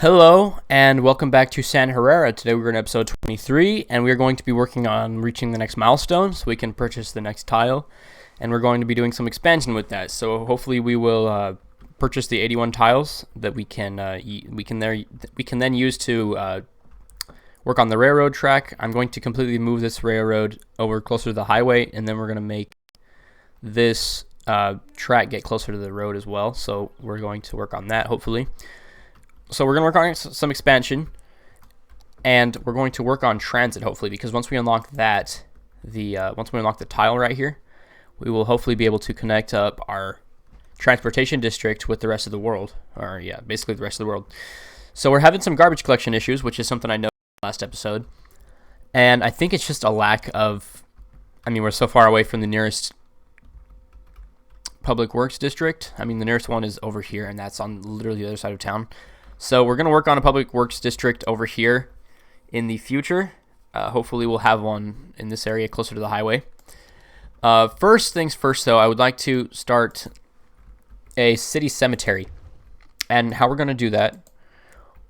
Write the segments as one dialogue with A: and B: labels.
A: Hello and welcome back to San Herrera. Today we're in episode 23 and we're going to be working on reaching the next milestone so we can purchase the next tile, and we're going to be doing some expansion with that. So hopefully we will purchase the 81 tiles that we can then use to work on the railroad track. I'm going to completely move this railroad over closer to the highway, and then we're going to make this track get closer to the road as well. So we're going to work on that hopefully. So we're going to work on some expansion, and we're going to work on transit hopefully, because once we unlock that, once we unlock the tile right here, we will hopefully be able to connect up our transportation district with the rest of the world, or yeah, basically the rest of the world. So we're having some garbage collection issues, which is something I know last episode, and I think it's just a lack of, we're so far away from the nearest public works district. The nearest one is over here, and that's on literally the other side of town. So we're going to work on a public works district over here in the future. Hopefully we'll have one in this area closer to the highway. First things first, though, I would like to start a city cemetery. And how we're going to do that,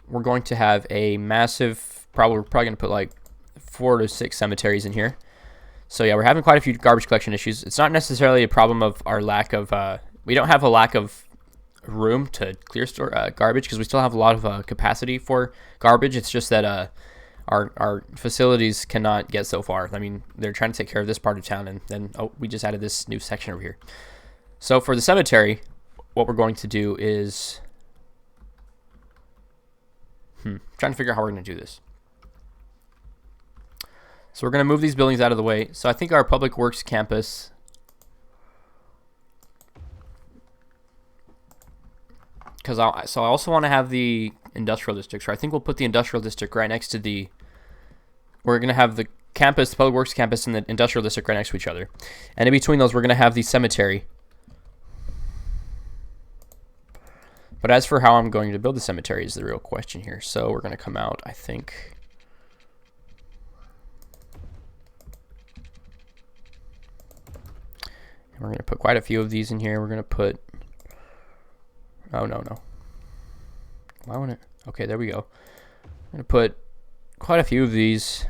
A: we're going to have a massive, we're probably going to put like 4 to 6 cemeteries in here. So yeah, we're having quite a few garbage collection issues. It's not necessarily a problem of our lack of, we don't have a lack of room to clear store garbage, because we still have a lot of capacity for garbage. It's just that our facilities cannot get so far. They're trying to take care of this part of town, and then we just added this new section over here. So for the cemetery, what we're going to do is trying to figure out how we're going to do this. So we're going to move these buildings out of the way. So I think our public works campus, because I also want to have the industrial district. So I think we'll put the industrial district right next to we're going to have the campus, the public works campus, and the industrial district right next to each other. And in between those, we're going to have the cemetery. But as for how I'm going to build the cemetery is the real question here. So we're going to come out, I think. And we're going to put quite a few of these in here. We're going to put, oh, no. Why wouldn't it? Okay, there we go. I'm going to put quite a few of these.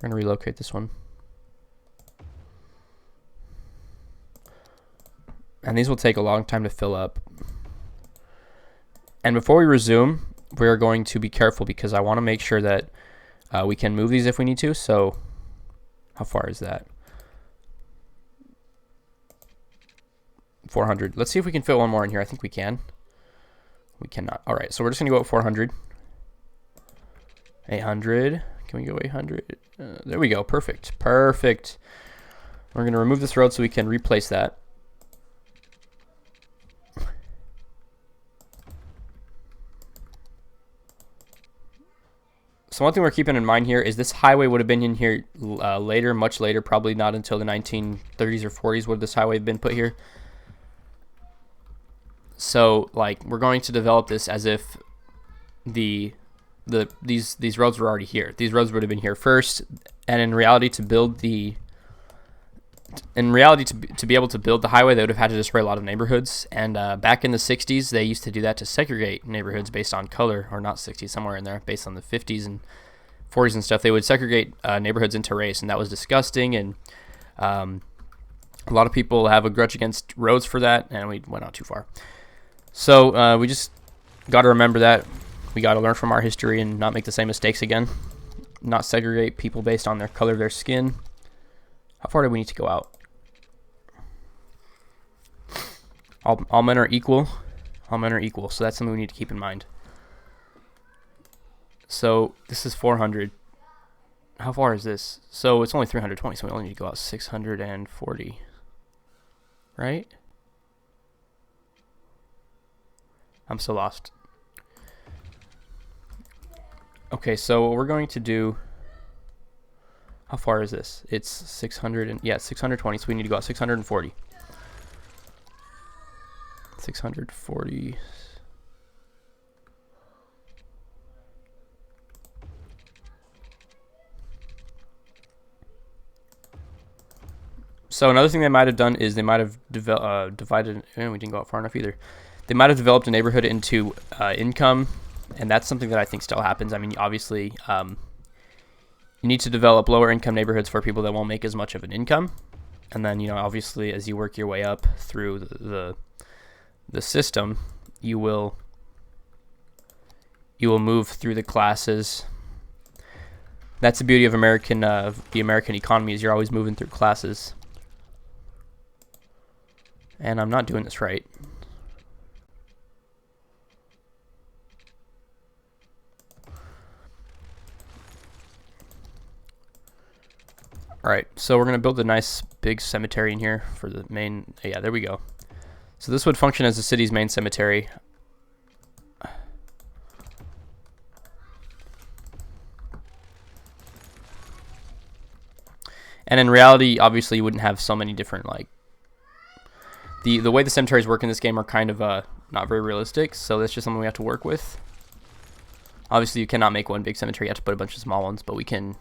A: We're going to relocate this one. And these will take a long time to fill up. And before we resume, we're going to be careful, because I want to make sure that we can move these if we need to. So how far is that? 400. Let's see if we can fit one more in here. I think we can. We cannot. All right, so we're just going to go at 400. 800. Can we go 800? There we go. Perfect. We're going to remove this road so we can replace that. So one thing we're keeping in mind here is this highway would have been in here later, much later, probably not until the 1930s or 40s would this highway have been put here. So we're going to develop this as if these roads were already here. These roads would have been here first, and in reality to be able to build the highway, they would have had to destroy a lot of neighborhoods. And back in the 60s, they used to do that to segregate neighborhoods based on color, or not 60s, somewhere in there, based on the 50s and 40s and stuff. They would segregate neighborhoods into race, and that was disgusting. And a lot of people have a grudge against roads for that, and we went out too far. So we just got to remember that. We got to learn from our history and not make the same mistakes again. Not segregate people based on their color of their skin. How far do we need to go out? All men are equal. All men are equal. So that's something we need to keep in mind. So this is 400. How far is this? So it's only 320, so we only need to go out 640. Right? I'm so lost. Okay, so what we're going to do, how far is this? It's 600 and yeah, 620, so we need to go out 640. 640. So another thing they might have done is they might have divided. We didn't go out far enough either. They might have developed a neighborhood into income, and that's something that I think still happens. I mean, obviously, you need to develop lower income neighborhoods for people that won't make as much of an income, and then obviously, as you work your way up through the system, you will move through the classes. That's the beauty of the American economy, is you're always moving through classes. And I'm not doing this right. Alright, so we're going to build a nice big cemetery in here for the main... Yeah, there we go. So this would function as the city's main cemetery. And in reality, obviously, you wouldn't have so many different, like... The way the cemeteries work in this game are kind of not very realistic, so that's just something we have to work with. Obviously, you cannot make one big cemetery. You have to put a bunch of small ones, but we can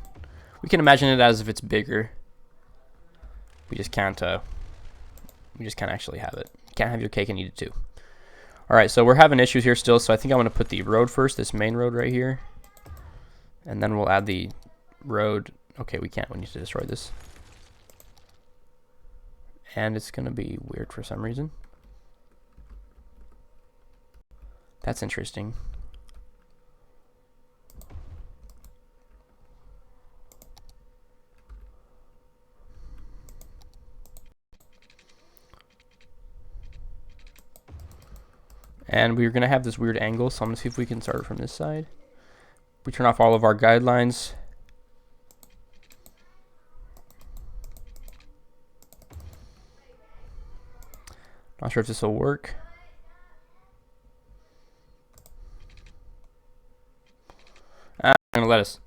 A: imagine it as if it's bigger. We just can't actually have it. You can't have your cake and eat it too. All right, so we're having issues here still, so I think I want to put the road first, this main road right here. And then we'll add the road. Okay, we can't. We need to destroy this. And it's going to be weird for some reason. That's interesting. And we're going to have this weird angle, so I'm going to see if we can start from this side. We turn off all of our guidelines. Not sure if this will work. I'm going to let us.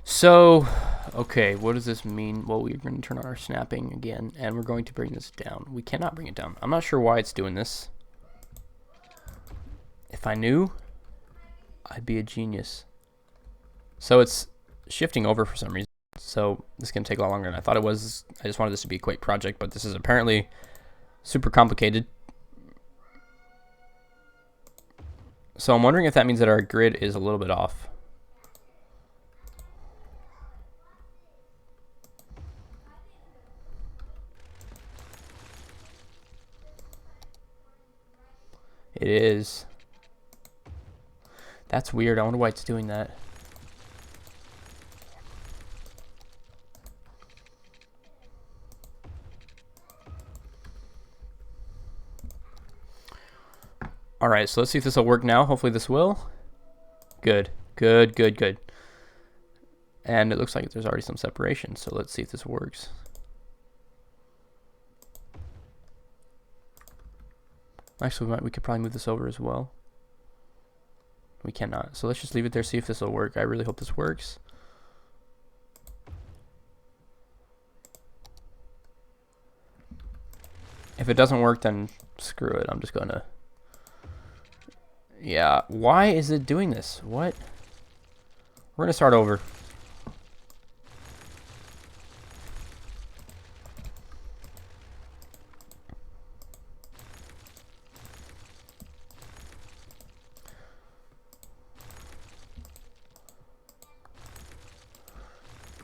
A: So, okay, what does this mean? Well, we're going to turn on our snapping again, and we're going to bring this down. We cannot bring it down. I'm not sure why it's doing this. If I knew, I'd be a genius. So it's shifting over for some reason. So this is going to take a lot longer than I thought it was. I just wanted this to be a quick project, but this is apparently super complicated. So I'm wondering if that means that our grid is a little bit off. It is. That's weird. I wonder why it's doing that. Alright, so let's see if this will work now. Hopefully this will. Good. Good, good, good. And it looks like there's already some separation, so let's see if this works. Actually, we could probably move this over as well. We cannot. So let's just leave it there, see if this will work. I really hope this works. If it doesn't work, then screw it. I'm just going to... Yeah, why is it doing this? What? We're going to start over.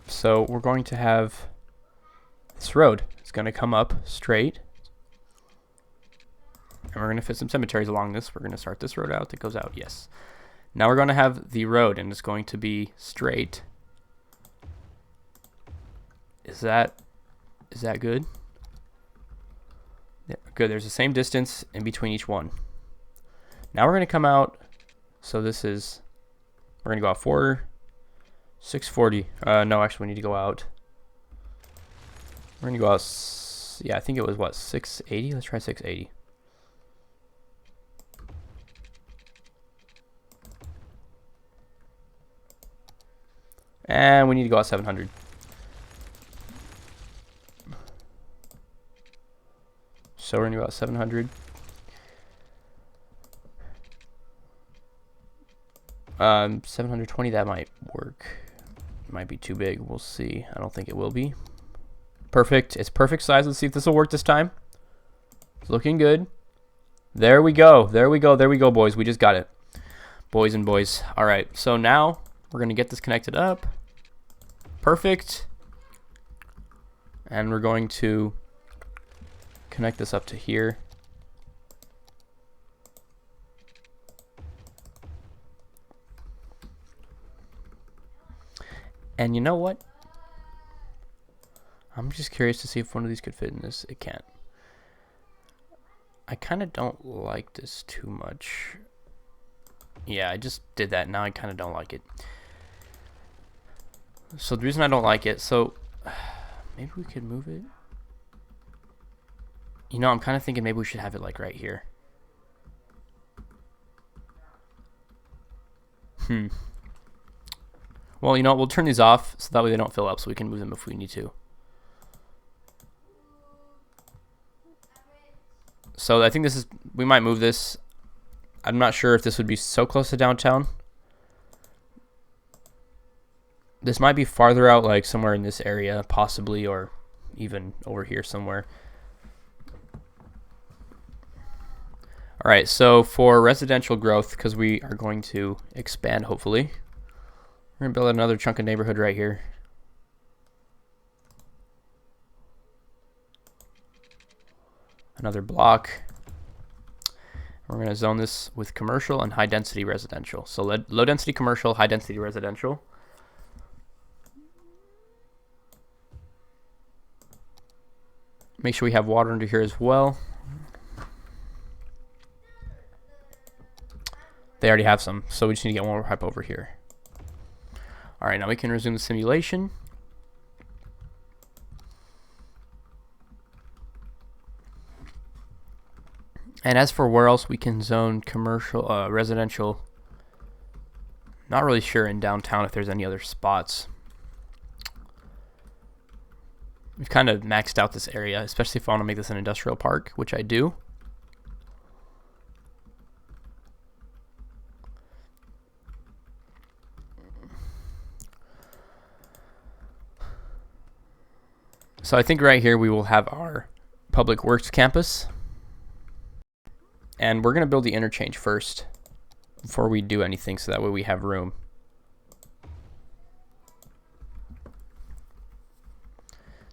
A: So we're going to have this road. It's going to come up straight. And we're going to fit some cemeteries along this. We're going to start this road out that goes out. Yes. Now we're going to have the road, and it's going to be straight. Is that good? Yeah, good. There's the same distance in between each one. Now we're going to come out. So this is, we're going to go out 640. No, actually, we need to go out. We're going to go out, yeah, I think it was, what, 680? Let's try 680. And we need to go out 700. So we're going to go out 700. 720, that might work. Might be too big. We'll see. I don't think it will be. Perfect. It's perfect size. Let's see if this will work this time. It's looking good. There we go. There we go. There we go, boys. We just got it. Boys and boys. All right. So now we're going to get this connected up. Perfect. And we're going to connect this up to here. And you know what? I'm just curious to see if one of these could fit in this. It can't. I kind of don't like this too much. Yeah, I just did that. Now I kind of don't like it. So the reason I don't like it, so maybe we could move it. You know, I'm kind of thinking maybe we should have it like right here. Well, you know what? We'll turn these off so that way they don't fill up so we can move them if we need to. So I think this is, we might move this. I'm not sure if this would be so close to downtown. This might be farther out, like somewhere in this area, possibly, or even over here somewhere. All right, so for residential growth, because we are going to expand, hopefully, we're going to build another chunk of neighborhood right here. Another block. We're going to zone this with commercial and high density residential. So low density commercial, high density residential. Make sure we have water under here as well. They already have some, so we just need to get one more pipe over here. All right, now we can resume the simulation. And as for where else we can zone commercial, residential, not really sure in downtown if there's any other spots. We've kind of maxed out this area, especially if I want to make this an industrial park, which I do. So I think right here we will have our public works campus. And we're going to build the interchange first before we do anything, so that way we have room.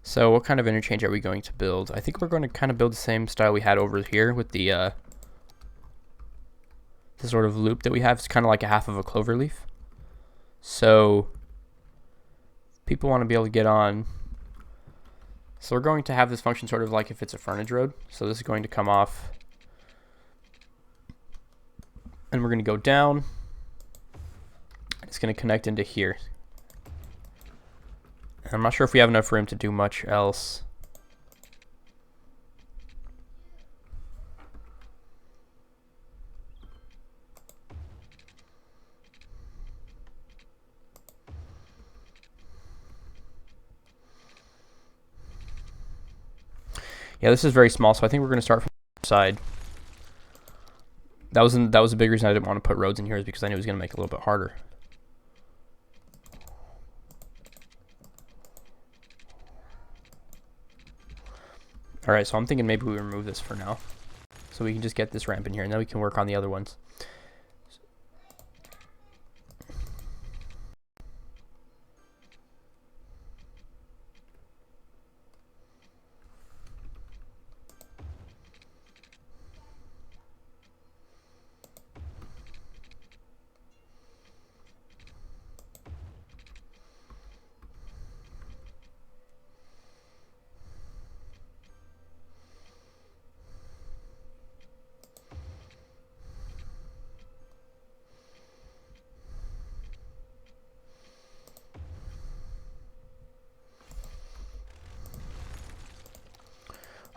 A: So what kind of interchange are we going to build? I think we're going to kind of build the same style we had over here with the sort of loop that we have. It's kind of like a half of a clover leaf. So people want to be able to get on. So we're going to have this function sort of like if it's a frontage road. So this is going to come off. And we're going to go down. It's going to connect into here. I'm not sure if we have enough room to do much else. Yeah, this is very small, so I think we're going to start from the side. That was a big reason I didn't want to put roads in here, is because I knew it was going to make it a little bit harder. All right, so I'm thinking maybe we remove this for now, so we can just get this ramp in here, and then we can work on the other ones.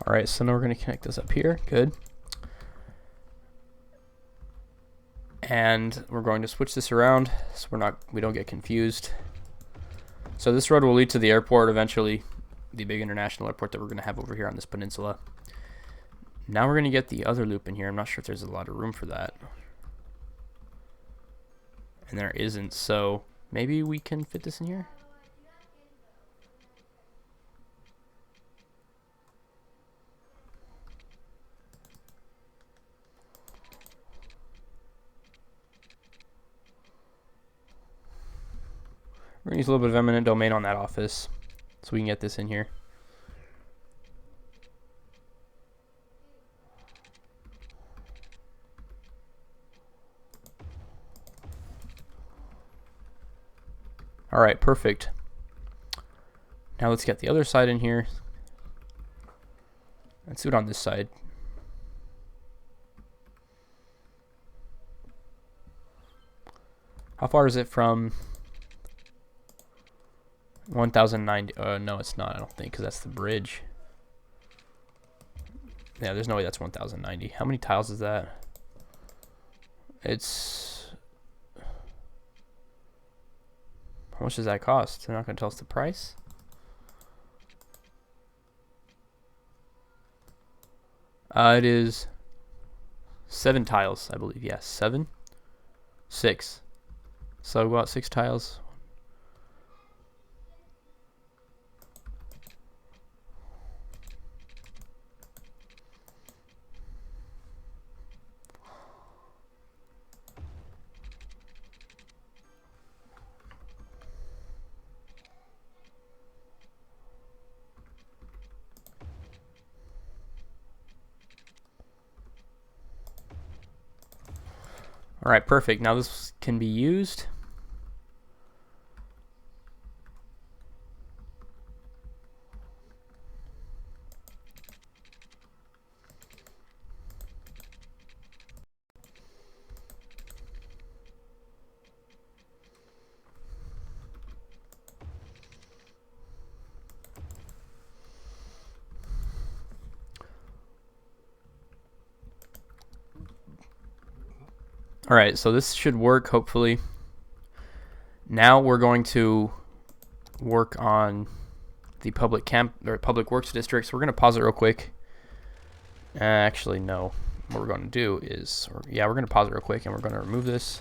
A: All right, so now we're going to connect this up here. Good. And we're going to switch this around so we don't get confused. So this road will lead to the airport eventually, the big international airport that we're going to have over here on this peninsula. Now we're going to get the other loop in here. I'm not sure if there's a lot of room for that. And there isn't, so maybe we can fit this in here. We're going to use a little bit of eminent domain on that office so we can get this in here. All right, perfect. Now let's get the other side in here. Let's do it on this side. How far is it from 1090? No, it's not, I don't think, because that's the bridge. Yeah, there's no way that's 1090. How many tiles is that? It's... How much does that cost? They're not going to tell us the price? It is 7 tiles, I believe. Yes, 7? 6. So about 6 tiles. All right, perfect. Now this can be used. All right, so this should work, hopefully. Now we're going to work on the public works district. So we're going to pause it real quick. Actually, no. What we're going to do is, we're going to pause it real quick, and we're going to remove this.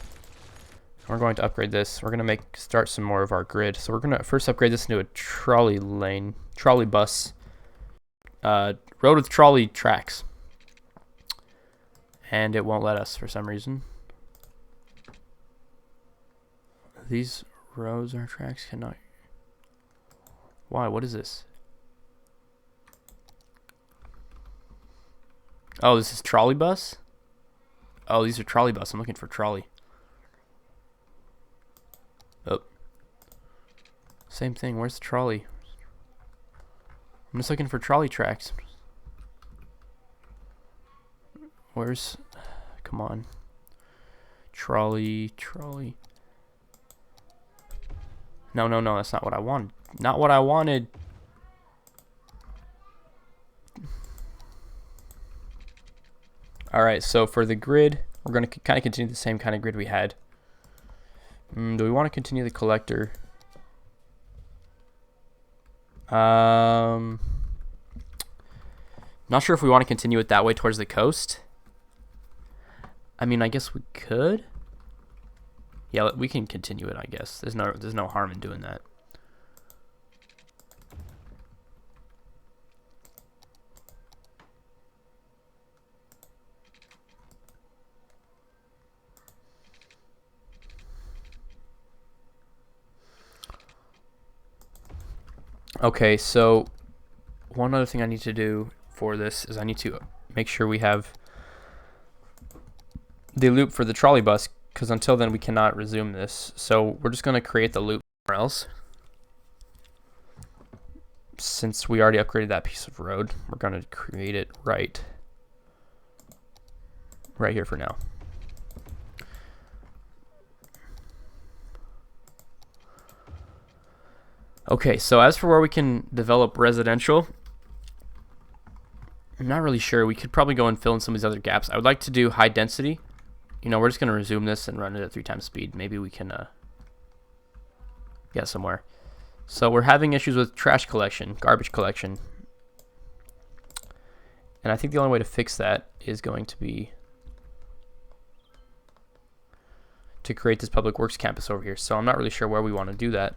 A: We're going to upgrade this. We're going to start some more of our grid. So we're going to first upgrade this into a trolley bus, road with trolley tracks. And it won't let us for some reason. These roads or tracks cannot. Why? What is this? Oh, this is trolley bus? Oh, these are trolley bus. I'm looking for trolley. Oh. Same thing. Where's the trolley? I'm just looking for trolley tracks. Where's... Come on. Trolley. No, that's not what I wanted. Not what I wanted. Alright, so for the grid, we're going to kind of continue the same kind of grid we had. Do we want to continue the collector? Not sure if we want to continue it that way towards the coast. I mean, I guess we could. Yeah, we can continue it, I guess. There's no harm in doing that. Okay, so one other thing I need to do for this is I need to make sure we have the loop for the trolley bus, because until then we cannot resume this. So we're just going to create the loop somewhere else. Since we already upgraded that piece of road, we're going to create it right here for now. Okay, so as for where we can develop residential, I'm not really sure. We could probably go and fill in some of these other gaps. I would like to do high density. You know, we're just going to resume this and run it at 3 times speed. Maybe we can get somewhere. So we're having issues with trash collection, garbage collection. And I think the only way to fix that is going to be to create this public works campus over here. So I'm not really sure where we want to do that.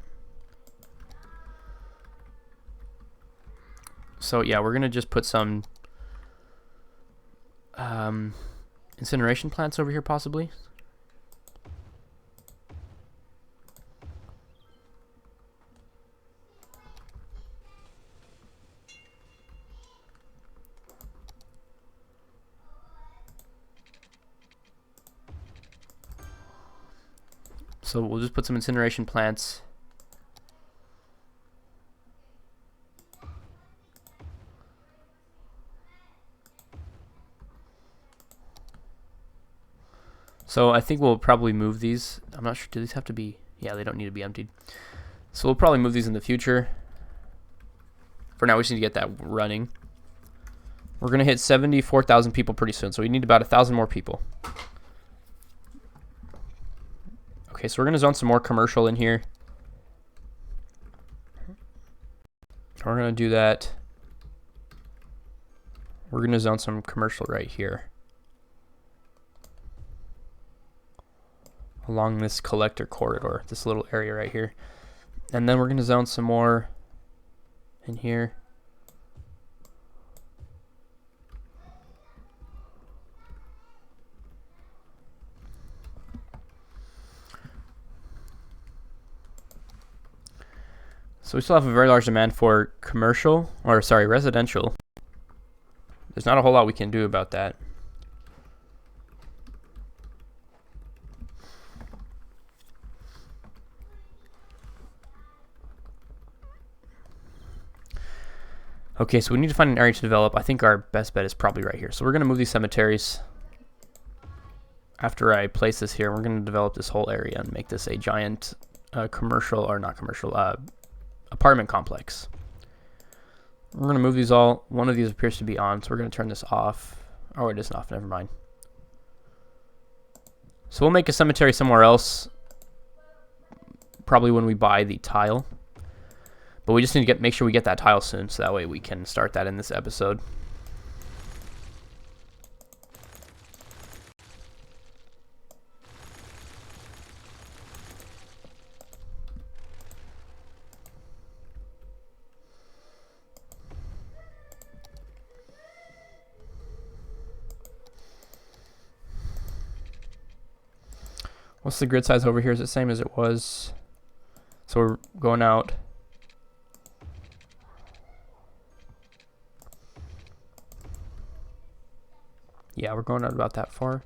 A: So yeah, we're going to just put some incineration plants over here possibly. So we'll just put some incineration plants. So I think we'll probably move these. I'm not sure. Do these have to be? Yeah, they don't need to be emptied. So we'll probably move these in the future. For now, we just need to get that running. We're going to hit 74,000 people pretty soon. So we need about 1,000 more people. Okay, so we're going to zone some more commercial in here. We're going to do that. We're going to zone some commercial right here. Along this collector corridor, this little area right here. And then we're going to zone some more in here. So we still have a very large demand for commercial, or sorry, residential. There's not a whole lot we can do about that. Okay, so we need to find an area to develop. I think our best bet is probably right here. So we're going to move these cemeteries. After I place this here, we're going to develop this whole area and make this a giant commercial, or not commercial, apartment complex. We're going to move these all. One of these appears to be on, so we're going to turn this off. Oh, it isn't off. Never mind. So we'll make a cemetery somewhere else, probably when we buy the tile. But we just need to make sure we get that tile soon, so that way we can start that in this episode. What's the grid size over here? Is it the same as it was? So we're going out. Yeah, we're going out about that far.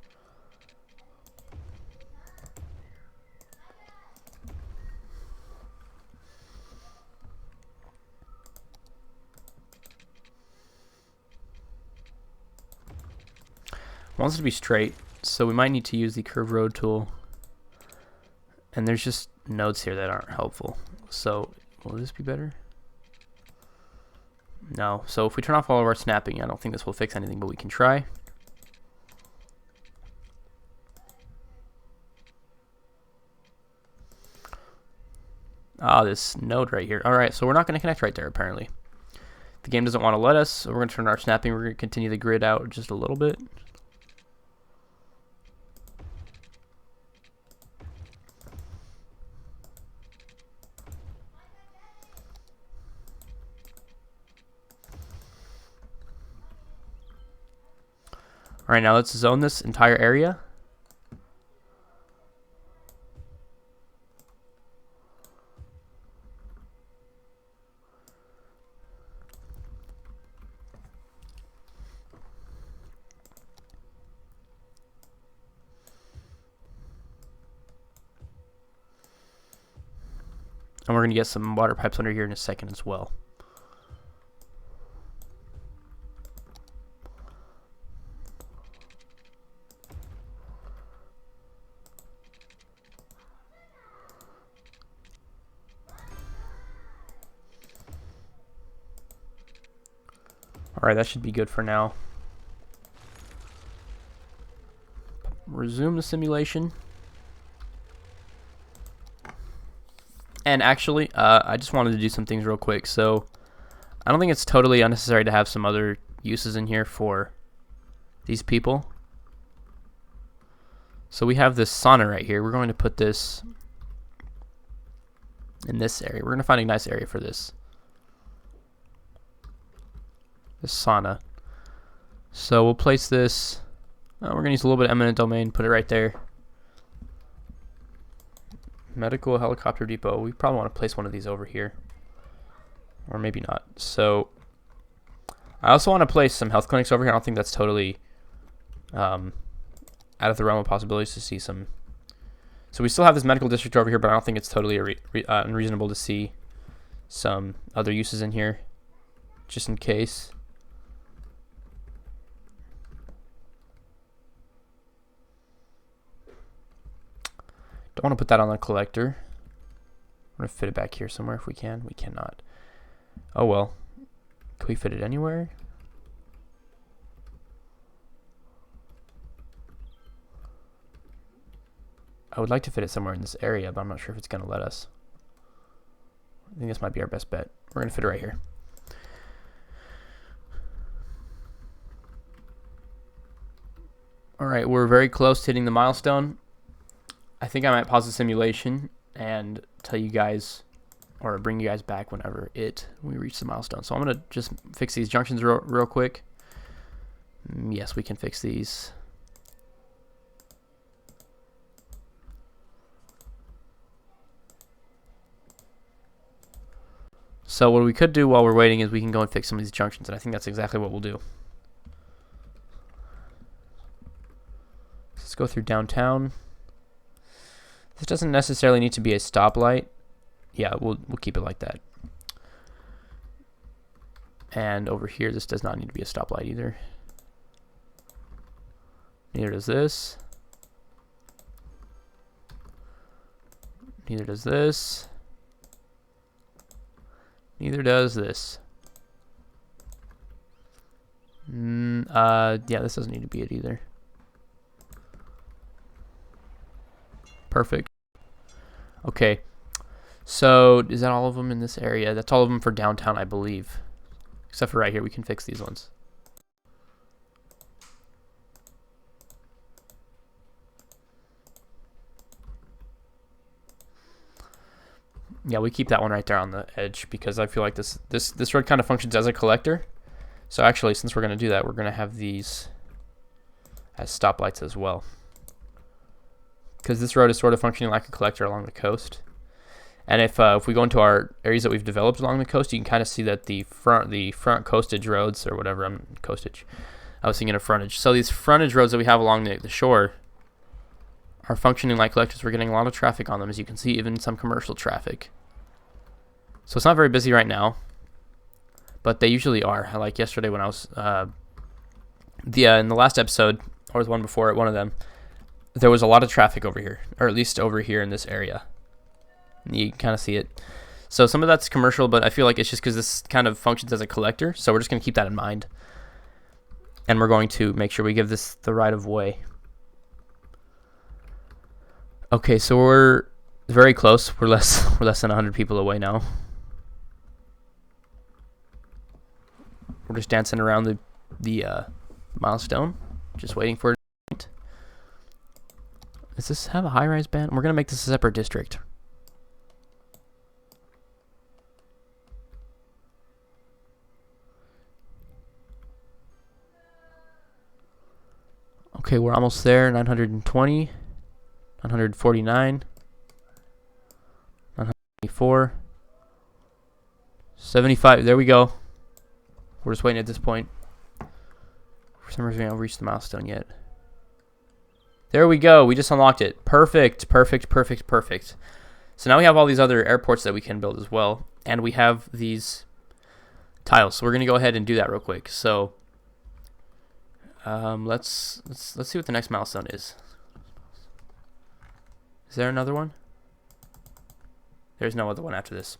A: I want this to be straight, so we might need to use the curve road tool. And there's just nodes here that aren't helpful. So will this be better? No. So if we turn off all of our snapping, I don't think this will fix anything, but we can try. Ah, this node right here. All right, so we're not going to connect right there, apparently. The game doesn't want to let us, so we're going to turn our snapping. We're going to continue the grid out just a little bit. All right, now let's zone this entire area. And we're going to get some water pipes under here in a second as well. All right, that should be good for now. Resume the simulation. And actually, I just wanted to do some things real quick. So I don't think it's totally unnecessary to have some other uses in here for these people. So we have this sauna right here. We're going to put this in this area. We're going to find a nice area for this. This sauna. So we'll place this. We're going to use a little bit of eminent domain, put it right there. Medical helicopter depot. We probably want to place one of these over here. Or maybe not. So I also want to place some health clinics over here. I don't think that's totally out of the realm of possibilities to see some So we still have this medical district over here, but I don't think it's totally unreasonable to see some other uses in here, just in case. Don't want to put that on the collector. I'm going to fit it back here somewhere if we can. We cannot. Oh well. Can we fit it anywhere? I would like to fit it somewhere in this area, but I'm not sure if it's going to let us. I think this might be our best bet. We're going to fit it right here. All right, we're very close to hitting the milestone. I think I might pause the simulation and tell you guys, or bring you guys back whenever we reach the milestone. So I'm going to just fix these junctions real quick. Yes, we can fix these. So what we could do while we're waiting is we can go and fix some of these junctions, and I think that's exactly what we'll do. Let's go through downtown. This doesn't necessarily need to be a stoplight. Yeah, we'll keep it like that. And over here, this does not need to be a stoplight either. Neither does this. Neither does this. Neither does this. Yeah, this doesn't need to be it either. Perfect. Okay. So, is that all of them in this area? That's all of them for downtown, I believe. Except for right here, we can fix these ones. Yeah, we keep that one right there on the edge because I feel like this road kind of functions as a collector. So actually, since we're going to do that, we're going to have these as stoplights as well. Because this road is sort of functioning like a collector along the coast. And if we go into our areas that we've developed along the coast, you can kind of see that the front coastage roads, or whatever, coastage. I was thinking of frontage. So these frontage roads that we have along the shore are functioning like collectors. We're getting a lot of traffic on them, as you can see, even some commercial traffic. So it's not very busy right now, but they usually are. Like yesterday when I was in the last episode, or the one before it, one of them, there was a lot of traffic over here, or at least over here in this area. You can kind of see it. So some of that's commercial, but I feel like it's just because this kind of functions as a collector, so we're just going to keep that in mind. And we're going to make sure we give this the right of way. Okay, so we're very close. We're less than 100 people away now. We're just dancing around the milestone, just waiting for it. Does this have a high-rise band? We're gonna make this a separate district. Okay, we're almost there. 920, 949, 994, 75. There we go. We're just waiting at this point. For some reason, we haven't reached the milestone yet. There we go. We just unlocked it. Perfect, perfect, perfect, perfect. So now we have all these other airports that we can build as well, and we have these tiles. So we're gonna go ahead and do that real quick. So let's see what the next milestone is. Is there another one? There's no other one after this.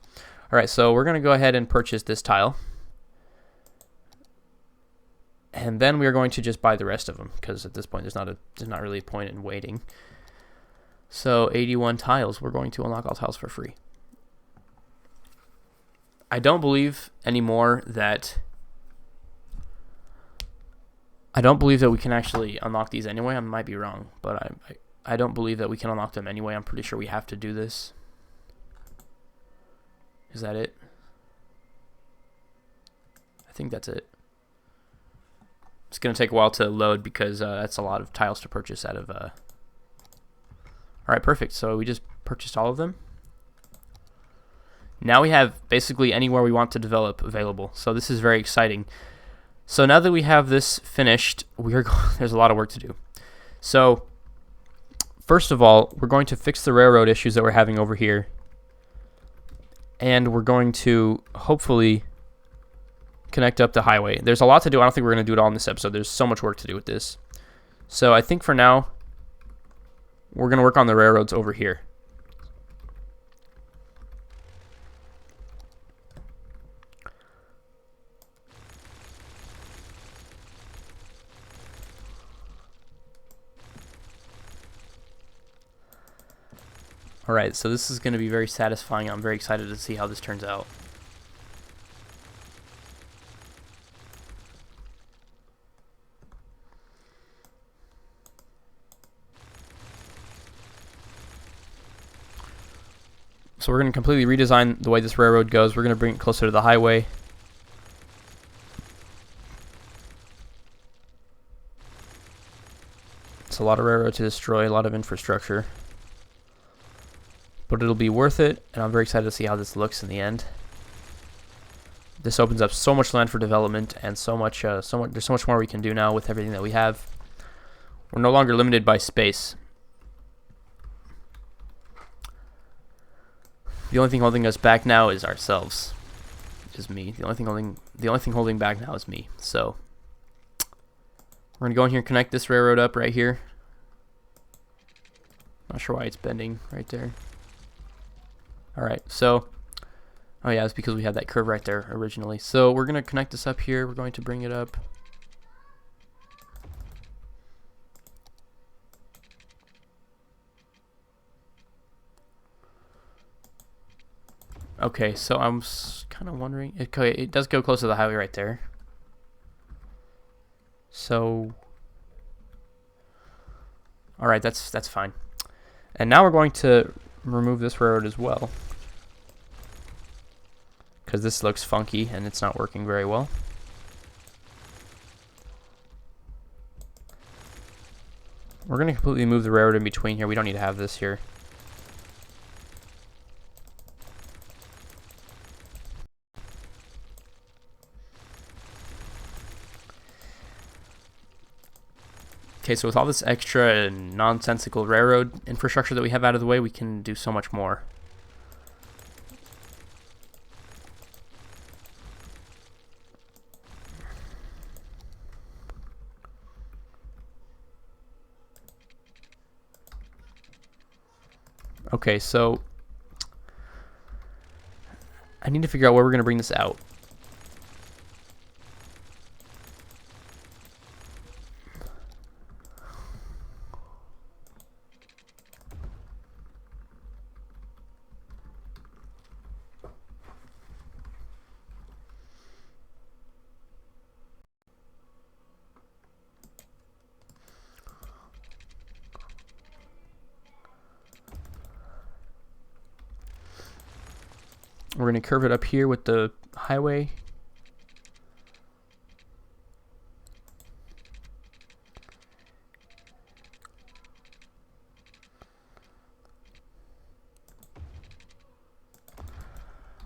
A: All right, so we're gonna go ahead and purchase this tile. And then we are going to just buy the rest of them, because at this point there's not really a point in waiting. So 81 tiles. We're going to unlock all tiles for free. I don't believe anymore that we can actually unlock these anyway. I might be wrong, but I don't believe that we can unlock them anyway. I'm pretty sure we have to do this. Is that it? I think that's it. It's going to take a while to load because that's a lot of tiles to purchase out of... All right, perfect. So we just purchased all of them. Now we have basically anywhere we want to develop available. So this is very exciting. So now that we have this finished, there's a lot of work to do. So first of all, we're going to fix the railroad issues that we're having over here. And we're going to hopefully connect up the highway. There's a lot to do. I don't think we're going to do it all in this episode. There's so much work to do with this. So I think for now, we're going to work on the railroads over here. Alright, so this is going to be very satisfying. I'm very excited to see how this turns out. So we're going to completely redesign the way this railroad goes. We're going to bring it closer to the highway. It's a lot of railroad to destroy, a lot of infrastructure. But it'll be worth it, and I'm very excited to see how this looks in the end. This opens up so much land for development, and there's so much more we can do now with everything that we have. We're no longer limited by space. The only thing holding us back now is ourselves, which is me. The only thing holding back now is me. So we're gonna go in here and connect this railroad up right here. Not sure why it's bending right there. Alright, so, oh yeah, it's because we had that curve right there originally. So we're going to connect this up here. We're going to bring it up. Okay, so I'm kind of wondering, okay, it does go close to the highway right there. So, alright, that's fine. And now we're going to remove this railroad as well, because this looks funky and it's not working very well. We're going to completely move the railroad in between here. We don't need to have this here. Okay, so with all this extra and nonsensical railroad infrastructure that we have out of the way, we can do so much more. Okay, so I need to figure out where we're going to bring this out. We're going to curve it up here with the highway.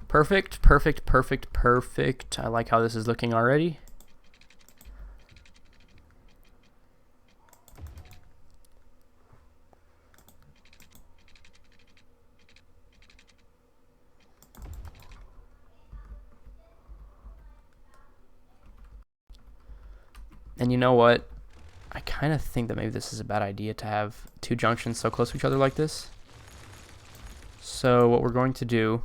A: Perfect, perfect, perfect, perfect. I like how this is looking already. And you know what? I kind of think that maybe this is a bad idea to have two junctions so close to each other like this. So what we're going to do,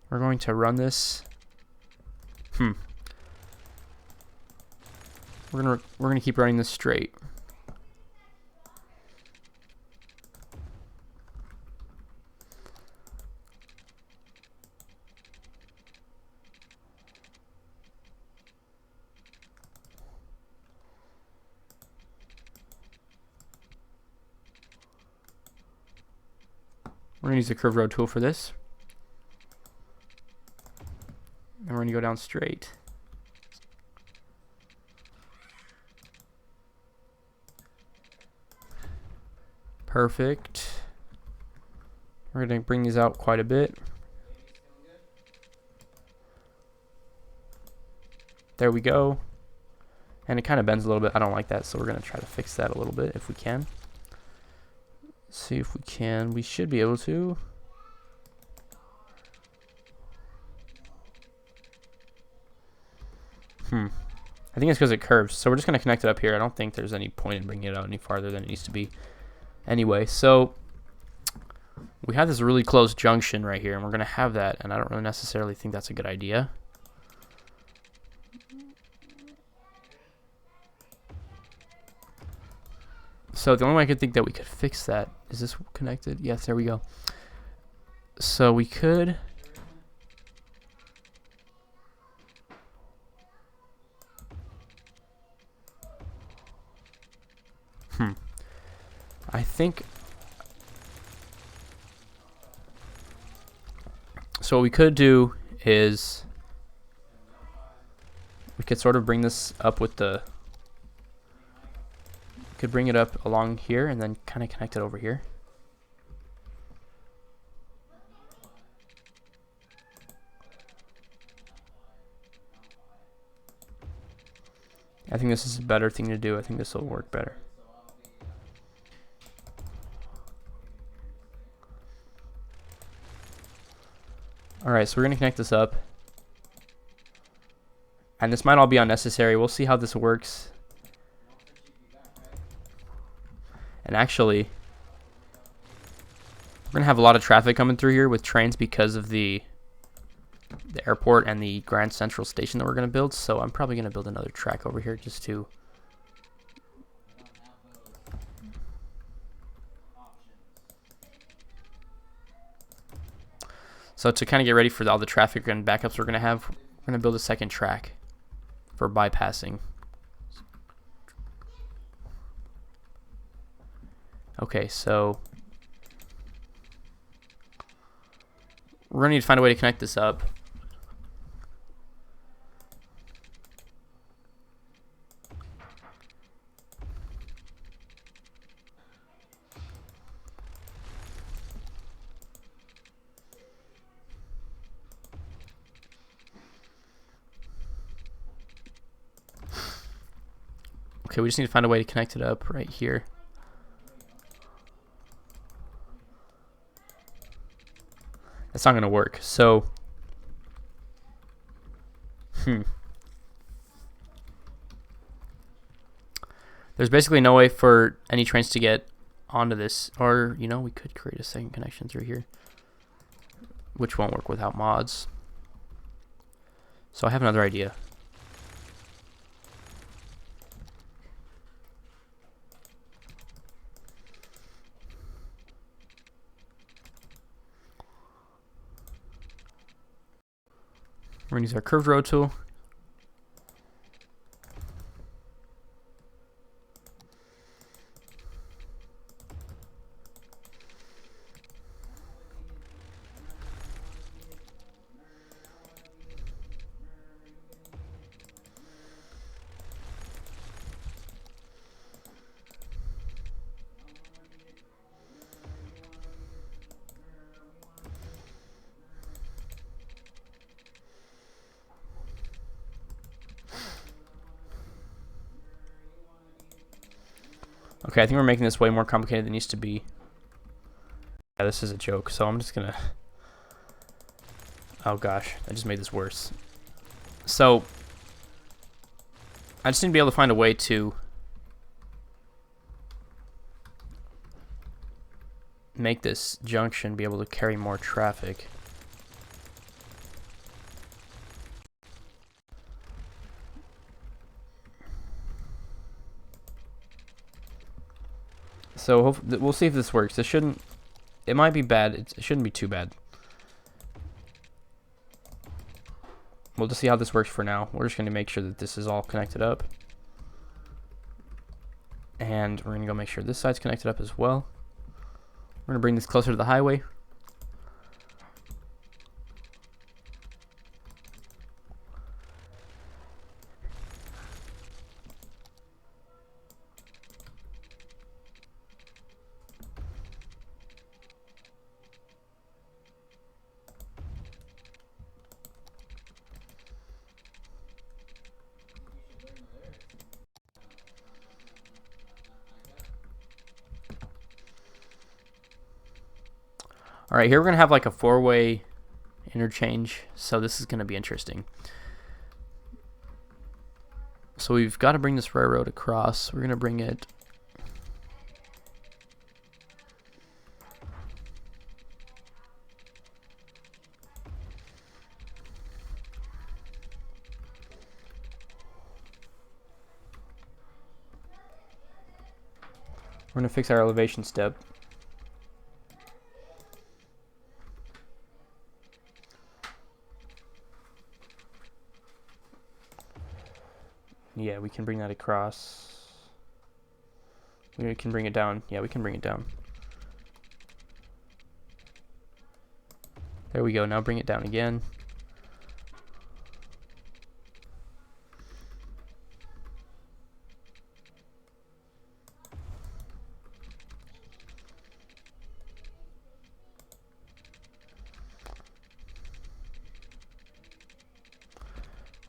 A: we're going to run this. We're gonna keep running this straight. We're going to use the curve road tool for this. And we're going to go down straight. Perfect. We're going to bring these out quite a bit. There we go. And it kind of bends a little bit. I don't like that, so we're going to try to fix that a little bit if we can. see if we can. We should be able to. I think it's because it curves. So we're just going to connect it up here. I don't think there's any point in bringing it out any farther than it needs to be. Anyway, so we have this really close junction right here, and we're going to have that, and I don't really necessarily think that's a good idea. So the only way I could think that we could fix that, is this connected? Yes, there we go. So we could... I think... So what we could do is... we could sort of bring this up with the... we could bring it up along here and then kind of connect it over here. I think this is a better thing to do. I think this will work better. Alright, so we're going to connect this up. And this might all be unnecessary. We'll see how this works. And actually, we're going to have a lot of traffic coming through here with trains because of the airport and the Grand Central Station that we're going to build. So I'm probably going to build another track over here just to... So to kind of get ready for all the traffic and backups we're going to have, we're going to build a second track for bypassing. Okay, so we're going to need to find a way to connect this up. Okay, we just need to find a way to connect it up right here. That's not going to work. So, there's basically no way for any trains to get onto this. Or, you know, we could create a second connection through here, which won't work without mods. So I have another idea. We're going to use our curved road tool. Okay, I think we're making this way more complicated than it needs to be. Yeah, this is a joke, so I'm just gonna... Oh gosh, I just made this worse. So, I just need to be able to find a way to make this junction be able to carry more traffic. So we'll see if this works. This shouldn't... It might be bad. It shouldn't be too bad. We'll just see how this works for now. We're just going to make sure that this is all connected up. And we're going to go make sure this side's connected up as well. We're going to bring this closer to the highway. All right, here we're going to have like a 4-way interchange, so this is going to be interesting. So we've got to bring this railroad across. We're going to bring it we're going to fix our elevation step. Yeah, we can bring that across. We can bring it down. Yeah, we can bring it down. There we go. Now bring it down again.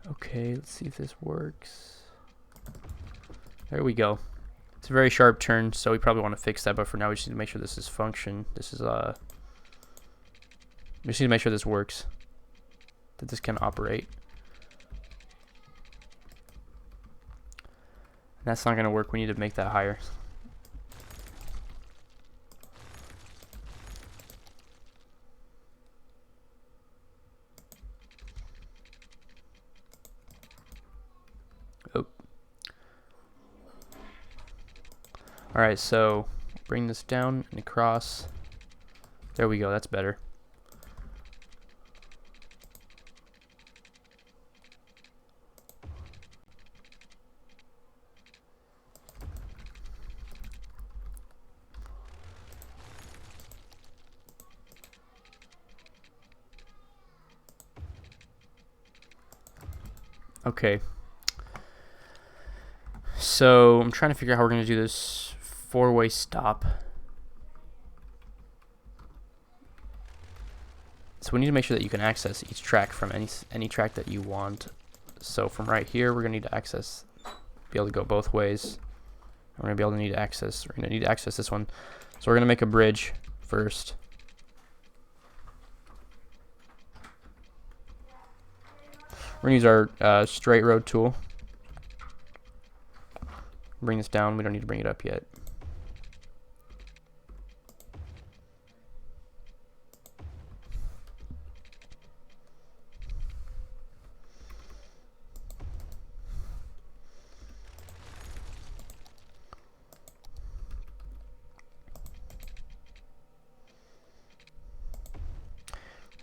A: Okay, let's see if this works. There we go. It's a very sharp turn, so we probably want to fix that, but for now we just need to make sure this is function. This is we just need to make sure this works, that this can operate. That's not going to work. We need to make that higher. Oh. Alright, so bring this down and across. There we go, that's better. Okay. So I'm trying to figure out how we're going to do this 4-way stop. So we need to make sure that you can access each track from any track that you want. So from right here, we're going to need to access, be able to go both ways. We're going to be able to need to access. We're going to need to access this one. So we're going to make a bridge first. We're going to use our straight road tool. Bring this down. We don't need to bring it up yet.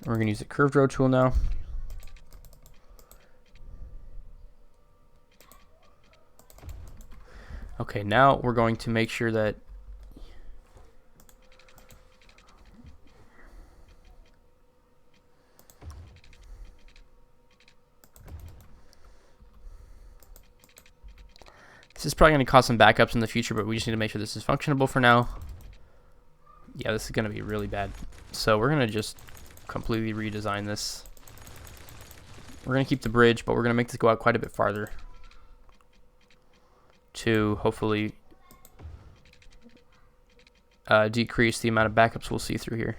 A: We're going to use the curved road tool now. Okay, now we're going to make sure that this is probably going to cause some backups in the future, but we just need to make sure this is functionable for now. Yeah, this is going to be really bad. So we're going to just completely redesign this. We're going to keep the bridge, but we're going to make this go out quite a bit farther to hopefully decrease the amount of backups we'll see through here.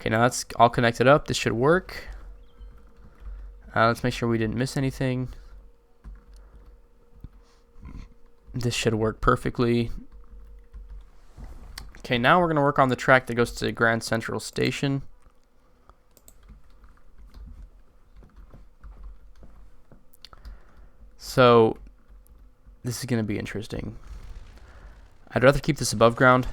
A: Okay, now that's all connected up. This should work. Let's make sure we didn't miss anything. This should work perfectly. Okay, now we're going to work on the track that goes to Grand Central Station. So this is going to be interesting. I'd rather keep this above ground.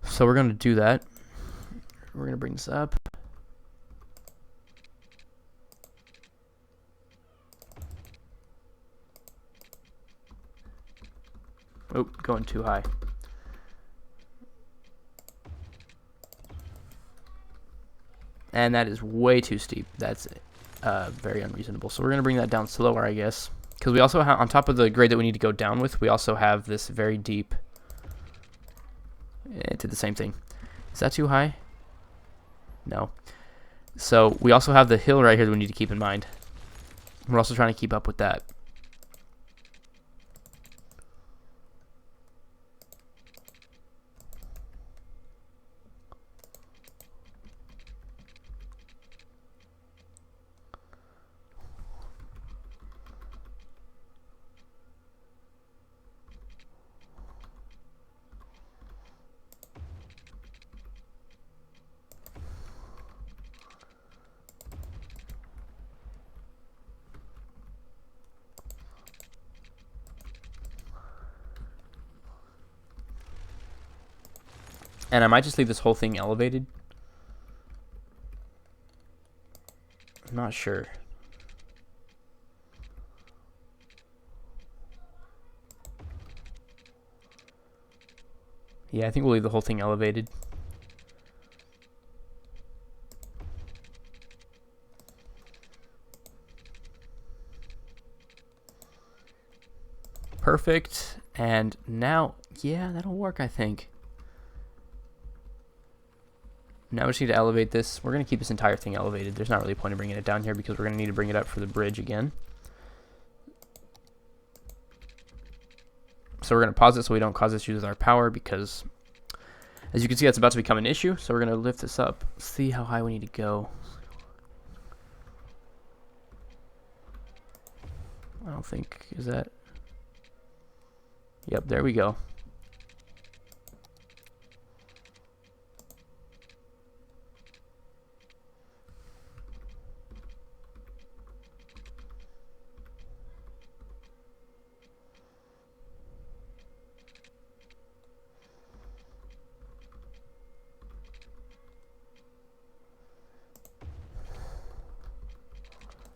A: So we're going to do that. We're going to bring this up. Oh, going too high. And that is way too steep. That's it. very unreasonable. So we're going to bring that down slower, I guess. Because we also have, on top of the grade that we need to go down with, we also have this very deep. It did the same thing. Is that too high? No. So we also have the hill right here that we need to keep in mind. We're also trying to keep up with that. And I might just leave this whole thing elevated. I'm not sure. Yeah, I think we'll leave the whole thing elevated. Perfect. And now, yeah, that'll work, I think. Now we just need to elevate this. We're going to keep this entire thing elevated. There's not really a point in bringing it down here because we're going to need to bring it up for the bridge again. So we're going to pause it so we don't cause issues with our power because, as you can see, that's about to become an issue. So we're going to lift this up. See how high we need to go. I don't think, is that? Yep, there we go.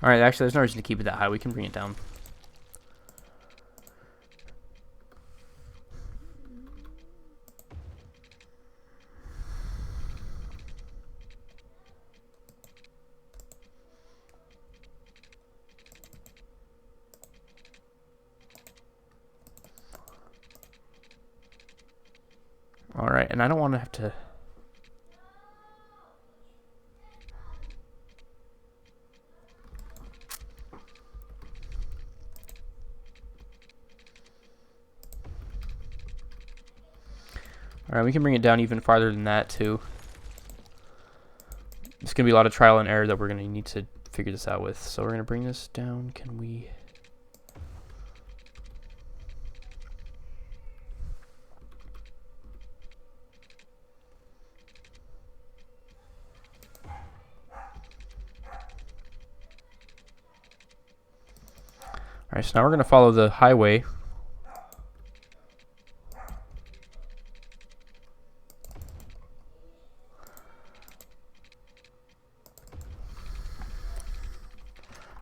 A: Alright, actually, there's no reason to keep it that high. We can bring it down. Alright, and I don't want to have to... Alright, we can bring it down even farther than that, too. It's going to be a lot of trial and error that we're going to need to figure this out with. So we're going to bring this down. Can we... Alright, so now we're going to follow the highway.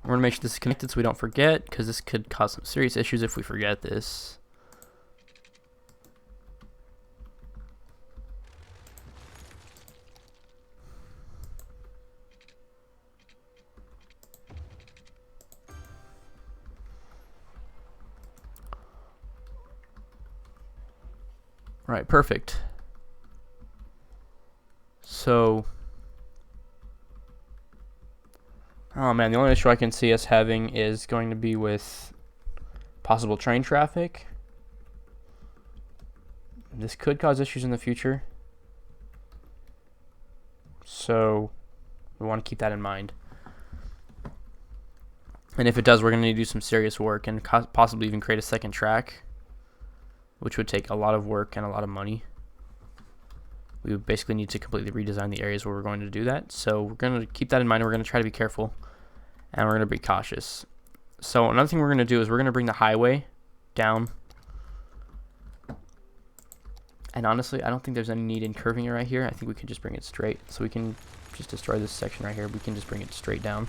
A: We're going to make sure this is connected so we don't forget, because this could cause some serious issues if we forget this. Right, perfect. So... Oh man, the only issue I can see us having is going to be with possible train traffic. This could cause issues in the future. So we want to keep that in mind. And if it does, we're going to need to do some serious work and possibly even create a second track, which would take a lot of work and a lot of money. We would basically need to completely redesign the areas where we're going to do that. So we're going to keep that in mind, and we're going to try to be careful, and we're going to be cautious. So another thing we're going to do is we're going to bring the highway down. And honestly, I don't think there's any need in curving it right here. I think we can just bring it straight. So we can just destroy this section right here. We can just bring it straight down.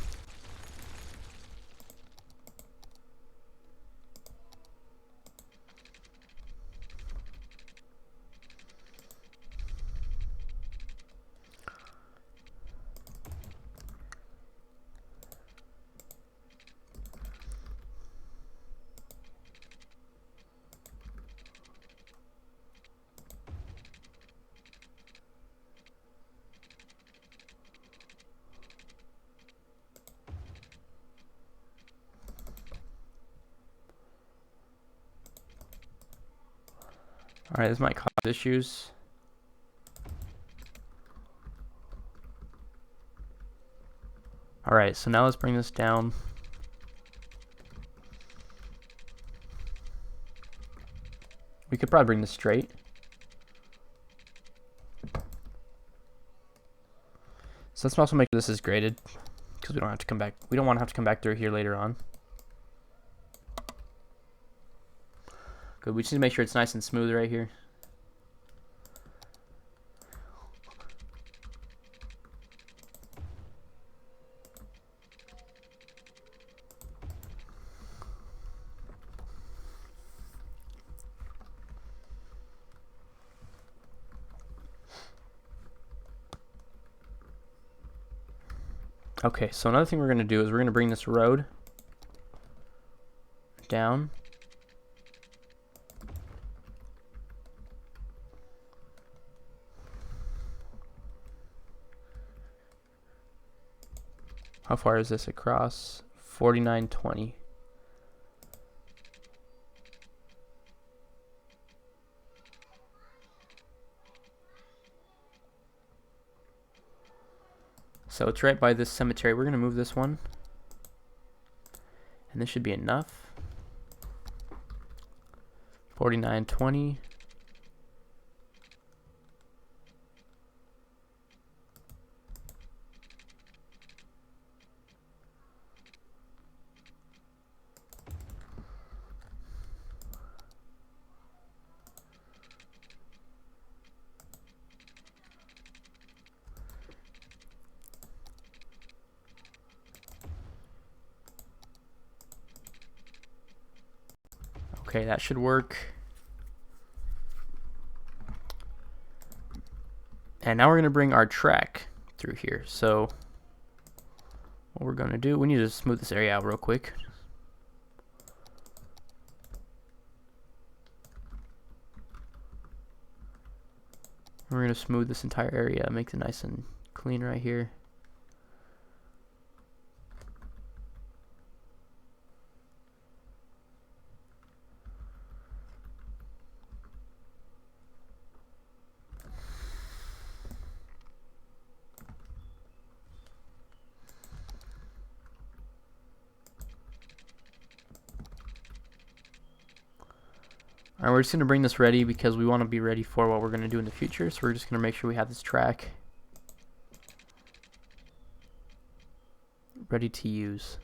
A: Alright, this might cause issues. Alright, so now let's bring this down. We could probably bring this straight. So let's also make this is graded, because we don't have to come back. We don't want to have to come back through here later on. Good. We just need to make sure it's nice and smooth right here. Okay, so another thing we're going to do is we're going to bring this road down. How far is this across? 49.20. So it's right by this cemetery. We're going to move this one. And this should be enough. 49.20. Okay, that should work. And now we're going to bring our track through here. So what we're going to do, we need to smooth this area out real quick. We're going to smooth this entire area, make it nice and clean right here. Alright, we're just going to bring this ready because we want to be ready for what we're going to do in the future. So we're just going to make sure we have this track ready to use.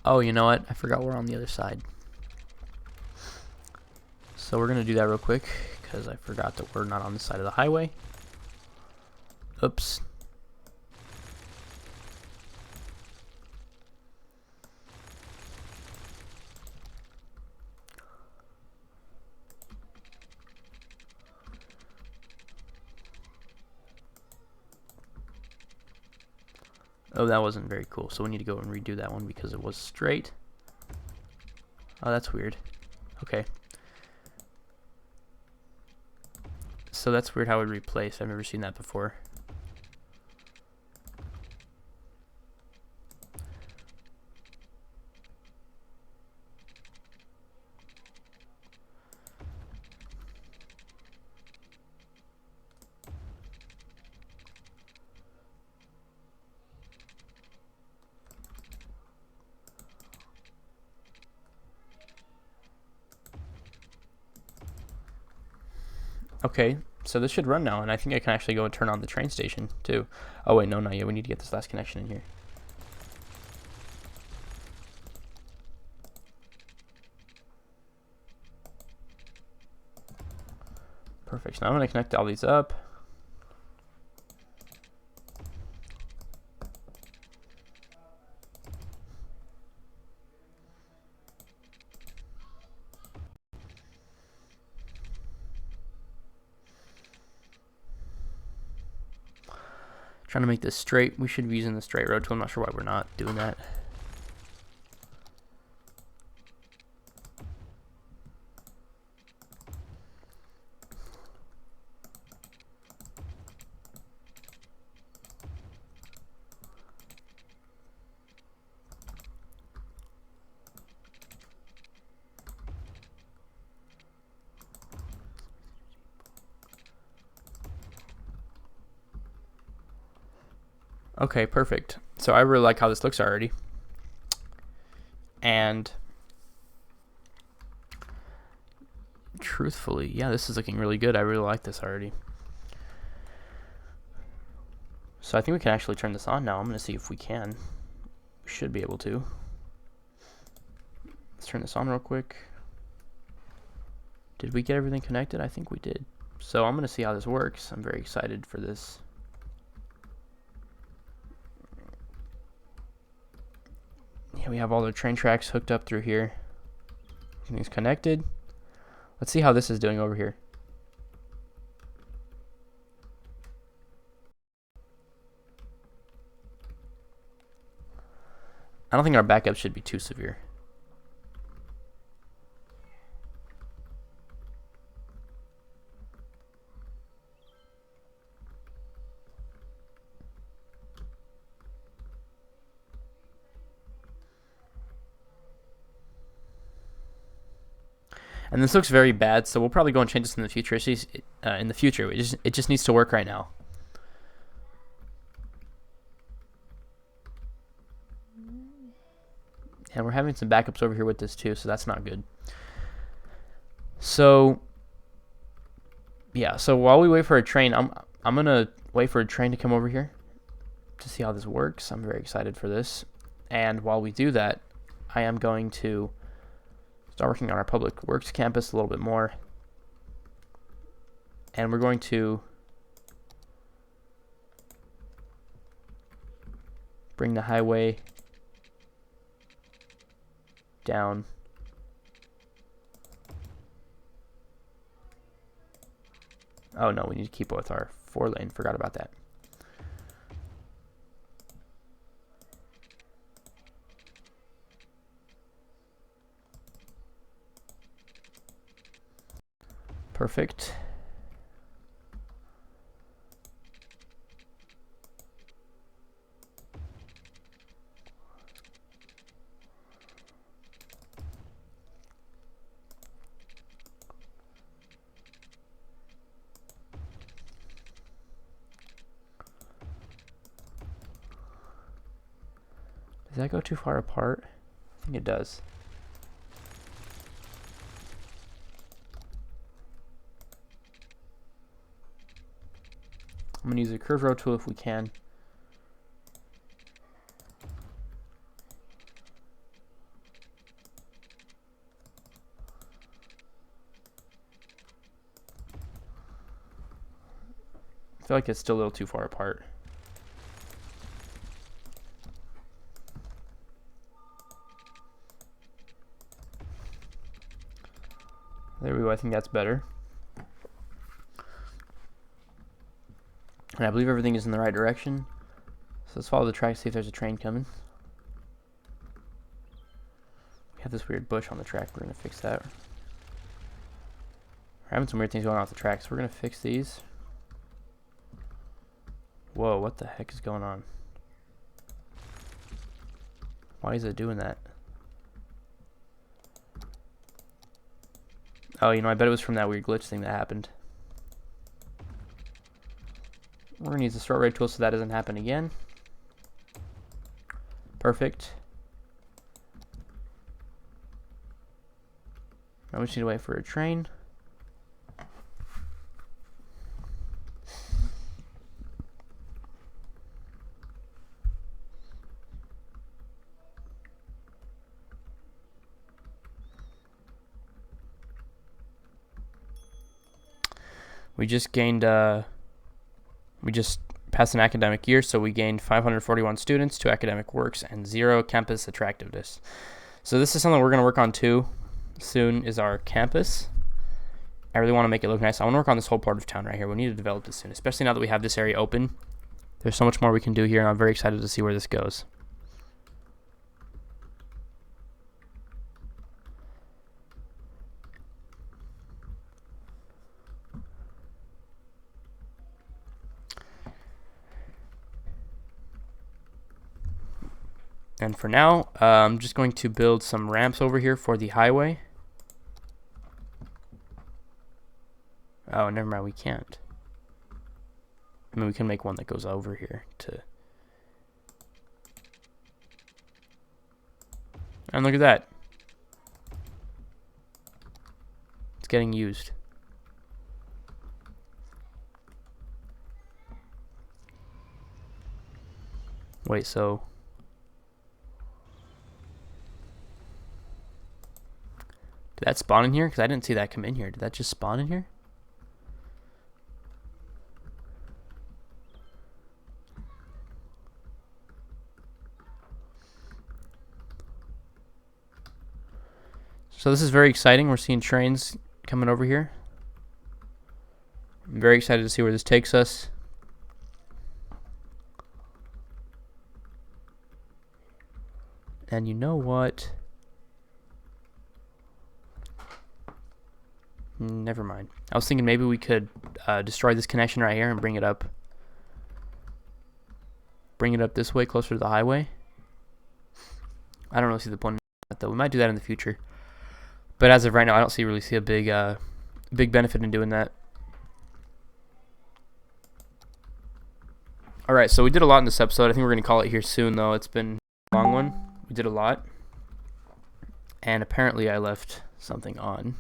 A: Oh, you know what? I forgot we're on the other side. So we're going to do that real quick because I forgot that we're not on the side of the highway. Oops. Oh, that wasn't very cool. So we need to go and redo that one because it was straight. Oh, that's weird. Okay. So that's weird how it replaced. I've never seen that before. Okay, so this should run now, and I think I can actually go and turn on the train station, too. Oh, wait, no, not yet. We need to get this last connection in here. Perfect. So now I'm going to connect all these up. Trying to make this straight. We should be using the straight road tool. I'm not sure why we're not doing that. Okay, perfect. So I really like how this looks already. And truthfully, yeah, this is looking really good. I really like this already. So I think we can actually turn this on now. I'm going to see if we can. We should be able to. Let's turn this on real quick. Did we get everything connected? I think we did. So I'm going to see how this works. I'm very excited for this. Yeah, we have all the train tracks hooked up through here. Everything's connected. Let's see how this is doing over here. I don't think our backup should be too severe. And this looks very bad, so we'll probably go and change this in the future. It just needs to work right now. And we're having some backups over here with this too, so that's not good. So yeah, so while we wait for a train, I'm gonna wait for a train to come over here to see how this works. I'm very excited for this. And while we do that, I am going to start working on our public works campus a little bit more. And we're going to bring the highway down. Oh no, we need to keep with our 4-lane. Forgot about that. Perfect. Does that go too far apart? I think it does. I'm going to use a curve row tool if we can. I feel like it's still a little too far apart. There we go, I think that's better. And I believe everything is in the right direction. So let's follow the track, see if there's a train coming. We have this weird bush on the track, we're going to fix that. We're having some weird things going on off the track, so we're going to fix these. Whoa, what the heck is going on? Why is it doing that? Oh, you know, I bet it was from that weird glitch thing that happened. We're going to use the sort rate tool so that doesn't happen again. Perfect. Now we just need to wait for a train. We just gained, we just passed an academic year, so we gained 541 students, 2 academic works, and 0 campus attractiveness. So this is something we're going to work on too. Soon is our campus. I really want to make it look nice. I want to work on this whole part of town right here. We need to develop this soon, especially now that we have this area open. There's so much more we can do here, and I'm very excited to see where this goes. And for now, I'm just going to build some ramps over here for the highway. Oh, never mind, we can't. I mean, we can make one that goes over here to... And look at that. It's getting used. Wait, so... Did that spawn in here? Because I didn't see that come in here. Did that just spawn in here? So this is very exciting. We're seeing trains coming over here. I'm very excited to see where this takes us. And you know what? Never mind. I was thinking maybe we could destroy this connection right here and bring it up. Bring it up this way, closer to the highway. I don't really see the point in that, though. We might do that in the future. But as of right now, I don't really see a big benefit in doing that. Alright, so we did a lot in this episode. I think we're going to call it here soon, though. It's been a long one. We did a lot. And apparently I left something on.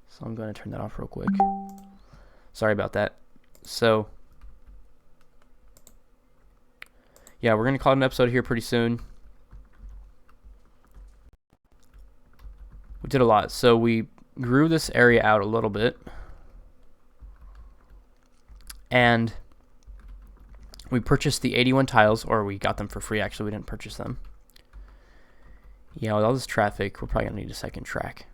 A: So I'm going to turn that off real quick. Sorry about that. So, yeah, we're going to call it an episode here pretty soon. We did a lot. So we grew this area out a little bit. And we purchased the 81 tiles, or we got them for free. Actually, we didn't purchase them. Yeah, with all this traffic, we're probably going to need a second track.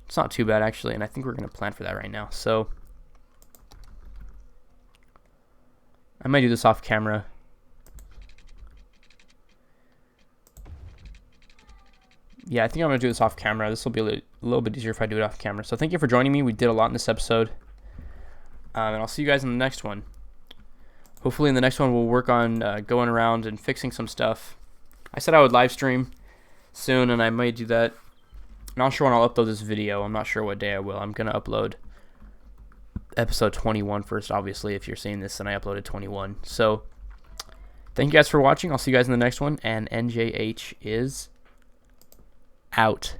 A: It's not too bad, actually, and I think we're going to plan for that right now. So I might do this off camera. Yeah, I think I'm going to do this off camera. This will be a little bit easier if I do it off camera. So thank you for joining me. We did a lot in this episode. And I'll see you guys in the next one. Hopefully in the next one we'll work on going around and fixing some stuff. I said I would live stream soon, and I might do that. I'm not sure when I'll upload this video. I'm not sure what day I will. I'm going to upload episode 21 first, obviously. If you're seeing this, then I uploaded 21. So thank you guys for watching. I'll see you guys in the next one. And N.J.H is out.